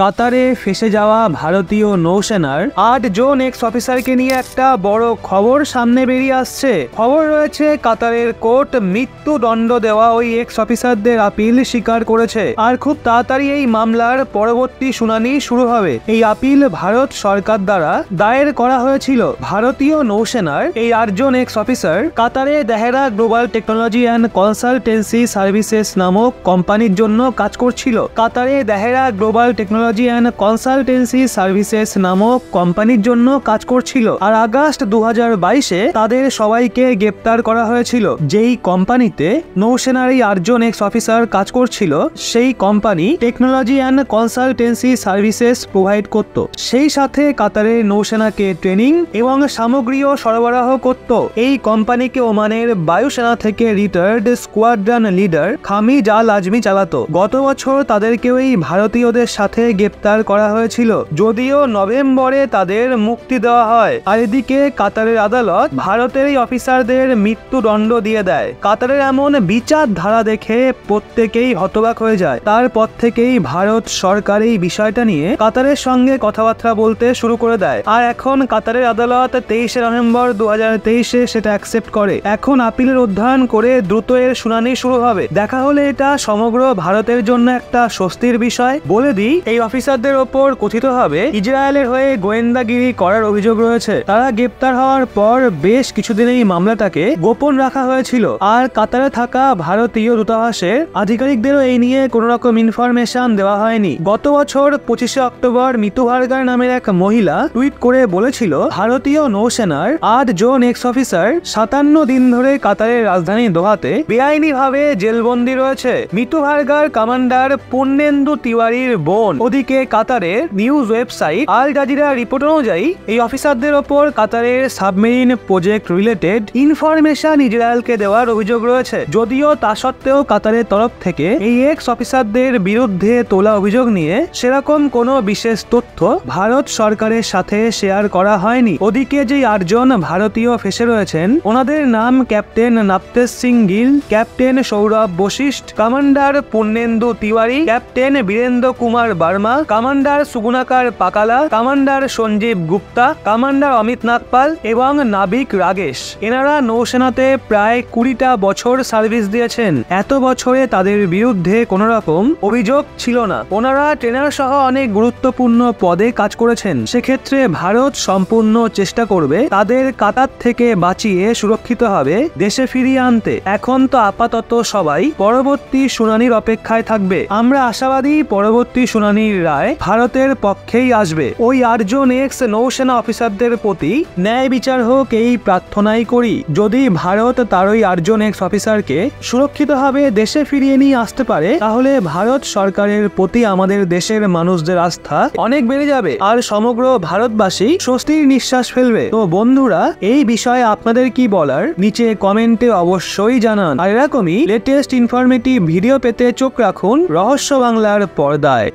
কাতারে ফেসে যাওয়া ভারতীয় নৌসেনার ৮ জন এক্স অফিসারকে নিয়ে একটা বড় খবর সামনে বেরিয়ে আসছে। খবর রয়েছে কাতারের কোর্ট মৃত্যুদণ্ড দেওয়া ওই এক্স অফিসারদের আপিল স্বীকার করেছে, আর খুব তাড়াতাড়ি এই মামলার পরবর্তী শুনানি শুরু হবে। এই আপিল ভারত সরকার দ্বারা দায়ের করা হয়েছিল। ভারতীয় নৌসেনার এই ৮ জন এক্স অফিসার কাতারে Dehra global technology and consultancy services নামক কোম্পানির জন্য কাজ করছিল। কাতারে Dehra global technology and consultancy services নামক কোম্পানির জন্য কাজ করছিল, আর আগস্ট 2022-এ তাদের সবাইকে গ্রেপ্তার করা হয়েছিল। যেই কোম্পানিতে নৌসেনার এই ৮ জন এক্স অফিসার কাজ করছিল, সেই company technology and consultancy services provide করত। সেই সাথে কাতারের নৌসেনাকে ট্রেনিং এবং সামগ্রীও সরবরাহ করত। এই কোম্পানিকে ওমানের বায়ুসেনা থেকে রিটায়ার্ড স্কোয়াড্রন লিডার খামিজ আল আজমি চালাতো। গত বছর তাদেরকেও এই ভারতীয়দের সাথে গ্রেপ্তার করা হয়েছিল, যদিও নভেম্বরে তাদের মুক্তি দেওয়া হয়। আর এদিকে কাতারের আদালত ভারতের এই অফিসারদের মৃত্যুদণ্ড দিয়ে দেয়। কাতারের এমন বিচার ধারা দেখে প্রত্যেকেই হতবাক হয়ে যায়। তারপর থেকেই ভারত সরকার এই বিষয়টা নিয়ে কাতারের সঙ্গে কথাবার্তা বলতে শুরু করে দেয়। আর এখন কাতারের আদালত 23 নভেম্বর 2023-এ সেটা অ্যাকসেপ্ট করে। এখন আপিলের অধ্যয়ন করে দ্রুত এর শুনানি শুরু হবে। দেখা হলে এটা সমগ্র ভারতের জন্য একটা স্বস্তির বিষয়। বলে দিই, এই অফিসারদের ওপর কথিতভাবে ইসরায়েলের হয়ে গোয়েন্দাগিরি করার অভিযোগ রয়েছে। তারা গ্রেপ্তার হওয়ার পর বেশ কিছুদিন এই মামলাটাকে গোপন রাখা হয়েছিল, আর কাতারে থাকা ভারতীয় দূতাবাসের আধিকারিকদেরও এই নিয়ে কোনো রকম ইনফরমেশন দেওয়া হয়নি। গত বছর 25 অক্টোবর মিতু ভার্গার নামের এক মহিলা টুইট করে বলেছিল, ভারতীয় নৌসেনার ৮ জন এক্স অফিসার 57 দিন ধরে কাতারের রাজধানী দোহাতে বেআইনিভাবে জেলবন্দি রয়েছে। মিতু ভার্গার কমান্ডার পূর্ণেন্দু তিওয়ারির বোন। ওদিকে কাতারের news website Al Jazeera report অনুযায়ী এই অফিসারদের ওপর কাতারের সাবমেরিন প্রজেক্ট রিলেটেড ইনফরমেশন ইসরায়েলকে দেওয়ার অভিযোগ রয়েছে। যদিও তা সত্ত্বেও কাতারের তরফ থেকে এই এক্স অফিসারদের বিরুদ্ধে তোলা অভিযোগ নিয়ে সেরকম কোনো বিশেষ তথ্য ভারত সরকারের সাথে শেয়ার করা হয়নি। ওদিকে যে ৮ জন ভারতীয় ফেসে রয়েছেন, ওনাদের নাম captain Navtej Singh Gill, captain Saurabh Vashisht, commander Purnendu Tiwari, captain Birendra Kumar Verma, commander Sugunakar Pakala, commander Sanjeev Gupta, commander Amit Nagpal এবং নাবিক রাগেশ। এনারা নৌসেনাতে প্রায় 20টা বছর সার্ভিস দিয়েছেন। এত বছরে তাদের বিরুদ্ধে কোনো রকম অভিযোগ ছিল না। ওনারা ট্রেনার সহ অনেক গুরুত্বপূর্ণ পদে কাজ করেছেন। সেক্ষেত্রে ভারত সম্পূর্ণ চেষ্টা করবে তাদের কাতার থেকে বাঁচিয়ে সুরক্ষিতভাবে দেশে ফিরিয়ে আনতে। এখন তো আপাতত সবাই পরবর্তী শুনানির অপেক্ষায় থাকবে। আমরা আশাবাদী পরবর্তী শুনানির রায় ভারতের পক্ষেই আসবে। ওই ৮ জন এক্স নৌসেনা অফিসারদের প্রতি ন্যায় বিচার হোক, এই প্রার্থনাই করি। যদি ভারত তার ওই ৮ জন এক্স অফিসারকে সুরক্ষিতভাবে দেশে ফিরিয়ে নিয়ে আসতে পারে, তাহলে ভারত সরকারের প্রতি আমাদের দেশের মানুষদের আস্থা অনেক বেড়ে যাবে, আর সমগ্র ভারতবাসী স্বস্তির নিঃশ্বাস ফেলবে। তো বন্ধুরা, এই বিষয়ে আপনাদের কি বলার নিচে কমেন্টে অবশ্যই জানান। আর এরকমই লেটেস্ট ইনফরমেটিভ ভিডিও পেতে চোখ রাখুন রহস্য বাংলার পর্দায়।